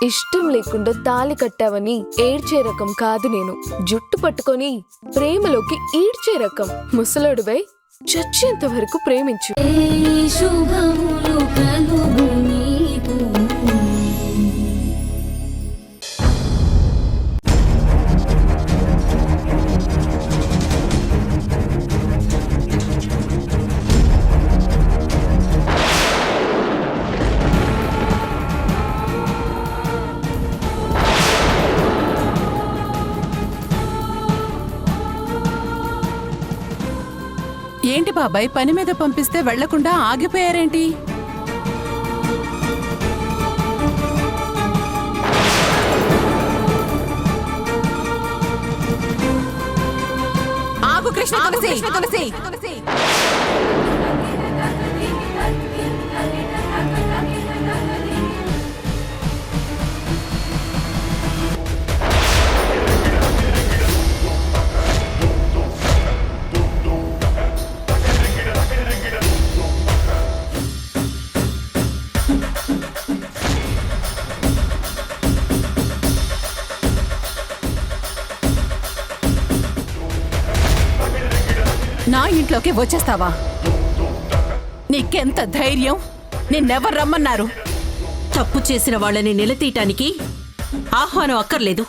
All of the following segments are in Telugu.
ఇష్టం లేకుండా తాళి కట్టావని ఏడ్చే రకం కాదు నేను. జుట్టు పట్టుకొని ప్రేమలోకి ఈడ్చే రకం. ముసలోడువై చచ్చేంత వరకు ప్రేమించు. ఏంటి బాబాయ్, పని మీద పంపిస్తే వెళ్లకుండా ఆగిపోయారేంటి? ఆగు కృష్ణ తులసి. నా ఇంట్లోకి వచ్చేస్తావా? నీకెంత ధైర్యం? నిన్నెవరు రమ్మన్నారు? తప్పు చేసిన వాళ్ళని నిలదీయటానికి ఆహ్వానం అక్కర్లేదు.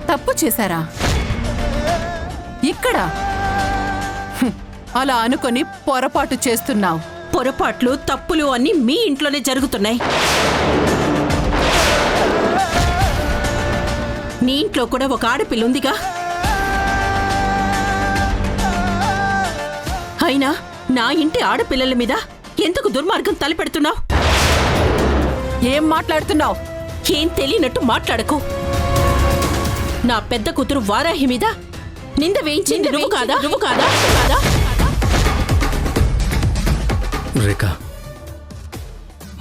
తప్పు చేశారా? ఇక్కడ అలా అనుకొని పొరపాటు చేస్తున్నావు. పొరపాట్లు తప్పులు అన్నీ మీ ఇంట్లోనే జరుగుతున్నాయి. నీ ఇంట్లో కూడా ఒక ఆడపిల్ల ఉందిగా. అయినా నా ఇంటి ఆడపిల్లల మీద ఎందుకు దుర్మార్గం తలపెడుతున్నావు? ఏం మాట్లాడుతున్నావు? ఏం తెలియనట్టు మాట్లాడకు. నా పెద్ద కూతురు వారాహి మీద నింద వేయించింది నువ్వు కాదా? రేఖ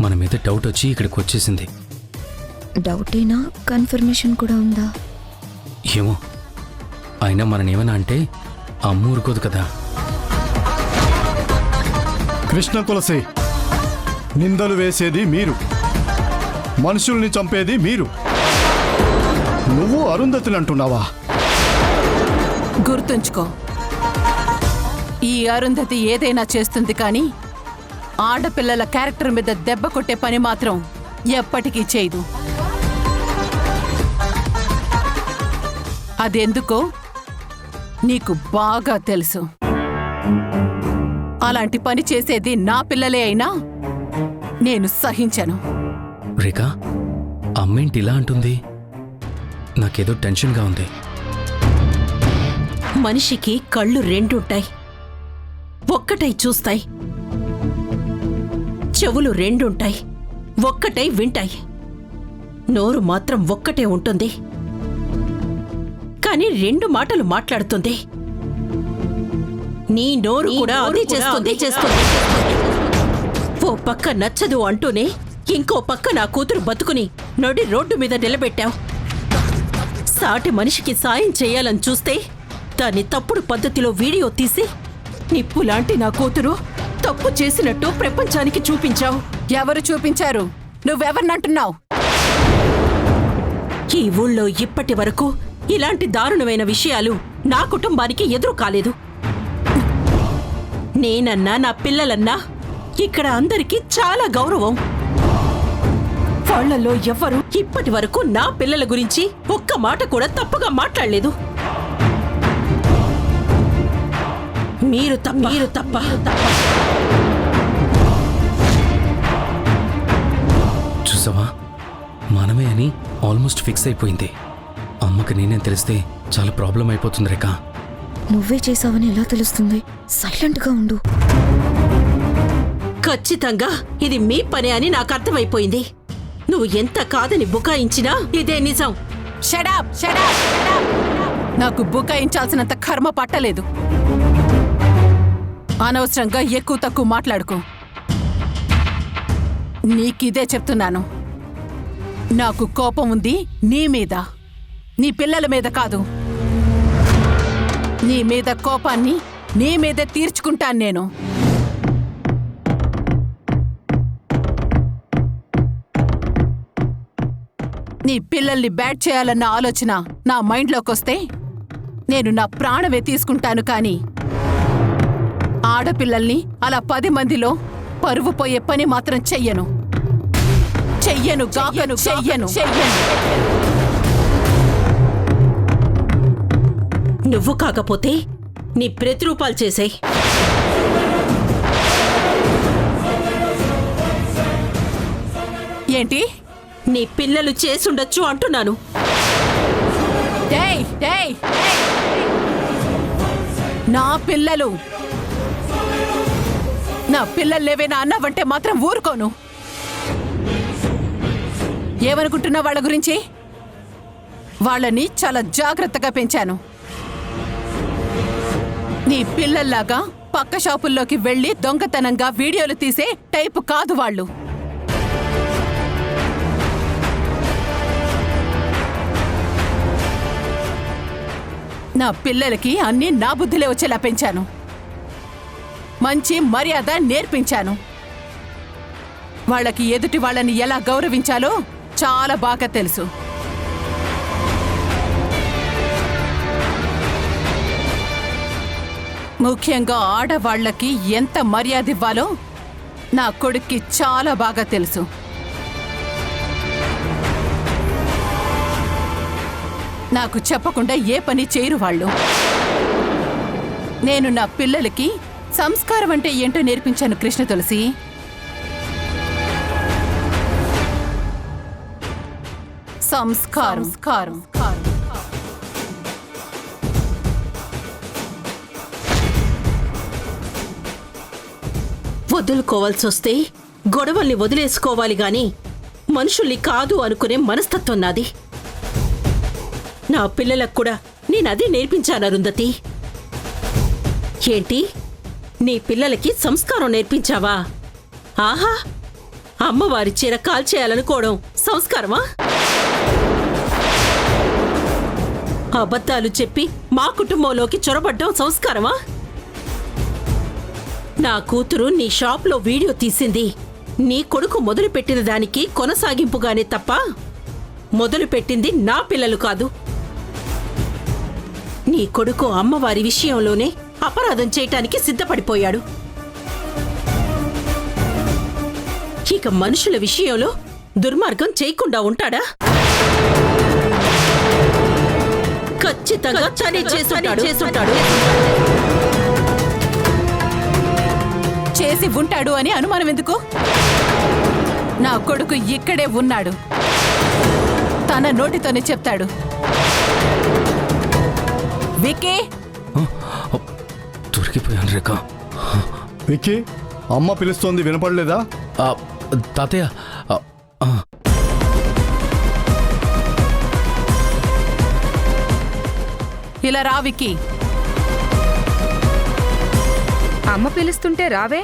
మన మీద డౌట్ వచ్చి ఇక్కడికి వచ్చేసింది. డౌటేనా? కన్ఫర్మేషన్ కూడా ఉందా? ఏమో, అయినా మననేమన్నా అంటే అమ్మ ఊరుకోదు కదా. కృష్ణ తులసి, నిందలు వేసేది మీరు, మనుషుల్ని చంపేది మీరు. నువ్వు అరుంధతిని అంటున్నావా? గుర్తుంచుకో, ఈ అరుంధతి ఏదైనా చేస్తుంది కానీ ఆడపిల్లల క్యారెక్టర్ మీద దెబ్బ కొట్టే పని మాత్రం ఎప్పటికీ చేయదు. అదెందుకో నీకు బాగా తెలుసు. అలాంటి పని చేసేది నా పిల్లలే అయినా నేను సహించను. రేఖ, అమ్మేంటి ఇలా అంటుంది? నాకేదో టెన్షన్గా ఉంది. మనిషికి కళ్ళు రెండుంటాయి, ఒక్కటై చూస్తాయి. చెవులు రెండుంటాయి, ఒక్కటై వింటాయి. నోరు మాత్రం ఒక్కటే ఉంటుంది, కానీ రెండు మాటలు మాట్లాడుతుంది. నీ నోరు కూడా అదే చేస్తుంది. ఓ పక్క నచ్చదు అంటూనే ఇంకో పక్క నా కూతురు బతుకుని నడి రోడ్డు మీద నిలబెట్టావు. సాటి మనిషికి సాయం చేయాలని చూస్తే దాన్ని తప్పుడు పద్ధతిలో వీడియో తీసి నిప్పులాంటి నా కూతురు తప్పు చేసినట్టు ప్రపంచానికి చూపించావు. ఎవరు చూపించారు? నువ్వెవరినంటున్నావు? ఈ ఊళ్ళో ఇప్పటి వరకు ఇలాంటి దారుణమైన విషయాలు నా కుటుంబానికి ఎదురు కాలేదు. నేనన్నా నా పిల్లలన్నా ఇక్కడ అందరికీ చాలా గౌరవం. వాళ్ళలో ఎవ్వరూ ఇప్పటి వరకు నా పిల్లల గురించి ఒక్క మాట కూడా తప్పుగా మాట్లాడలేదు. మీరు తప్ప. చూసావా, మనమే అని ఆల్మోస్ట్ ఫిక్స్ అయిపోయింది. అమ్మకి నేనే తెలిస్తే చాలా ప్రాబ్లం అయిపోతుంది రేఖ. నువ్వే చేసావని ఎలా తెలుస్తుంది? సైలెంట్గా ఉండు. ఖచ్చితంగా ఇది మీ పనే అని నాకు అర్థమైపోయింది. నువ్వు ఎంత కాదని బుకాయించినా ఇదే నిజం. షడప్. నాకు బుకాయించాల్సినంత కర్మ పట్టలేదు. అనవసరంగా ఎక్కువ తక్కువ మాట్లాడుకో. నీకిదే చెప్తున్నాను. నాకు కోపం ఉంది నీ మీద, నీ పిల్లల మీద కాదు. నీ మీద కోపాన్ని నీ మీదే తీర్చుకుంటాను నేను. నీ పిల్లల్ని బ్యాట్ చేయాలన్న ఆలోచన నా మైండ్లోకొస్తే నేను నా ప్రాణమే తీసుకుంటాను కానీ ఆడపిల్లల్ని అలా 10 మందిలో పరువు పోయే పని మాత్రం చెయ్యను. నువ్వు కాకపోతే నీ ప్రతిరూపాలు చేసేయ్. ఏంటి? నీ పిల్లలు చేసుండొచ్చు అంటున్నాను. డేయ్ డేయ్ నా పిల్లలేవేనా అన్నావంటే మాత్రం ఊరుకోను. ఏమనుకుంటున్నా వాళ్ళ గురించి? వాళ్ళని చాలా జాగ్రత్తగా పెంచాను. నీ పిల్లల్లాగా పక్క షాపుల్లోకి వెళ్లి దొంగతనంగా వీడియోలు తీసే టైపు కాదు వాళ్ళు. నా పిల్లలకి అన్నీ నా బుద్ధిలే వచ్చేలా పెంచాను. మంచి మర్యాద నేర్పించాను. వాళ్ళకి ఎదుటి వాళ్ళని ఎలా గౌరవించాలో చాలా బాగా తెలుసు. ముఖ్యంగా ఆడవాళ్లకి ఎంత మర్యాద ఇవ్వాలో నా కొడుక్కి చాలా బాగా తెలుసు. నాకు చెప్పకుండా ఏ పని చేయరు వాళ్ళు. నేను నా పిల్లలకి సంస్కారం అంటే ఏంటో నేర్పించాను కృష్ణ తులసి. సంస్కారం. వదులుకోవాల్సొస్తే గొడవల్ని వదిలేసుకోవాలి గాని మనుషుల్ని కాదు అనుకునే మనస్తత్వం నాది. నా పిల్లలకు కూడా నేనదే నేర్పించాను అరుంధతి. ఏంటి? నీ పిల్లలకి సంస్కారం నేర్పించావా? ఆహా, అమ్మవారి చీర కాల్చేయాలనుకోవడం సంస్కారమా? అబద్ధాలు చెప్పి మా కుటుంబంలోకి చొరబడ్డం సంస్కారమా? నా కూతురు నీ షాప్లో వీడియో తీసింది నీ కొడుకు మొదలుపెట్టిన దానికి కొనసాగింపుగానే తప్ప మొదలుపెట్టింది నా పిల్లలు కాదు. నీ కొడుకు అమ్మవారి విషయంలోనే అపరాధం చేయటానికి సిద్ధపడిపోయాడు. ఇక మనుషుల విషయంలో దుర్మార్గం చేయకుండా ఉంటాడా? ఖచ్చితంగా చని చేసుంటాడు. చేసి ఉంటాడు అని అనుమానం ఎందుకు? నా కొడుకు ఇక్కడే ఉన్నాడు. తన నోటితోనే చెప్తాడు. విక్కీ, దొరికిపోయాను రేఖ. విక్కీ, అమ్మ పిలుస్తోంది, వినపడలేదా? తాతయ్య, ఇలా రా విక్కీ. అమ్మ పిలుస్తుంటే రావే.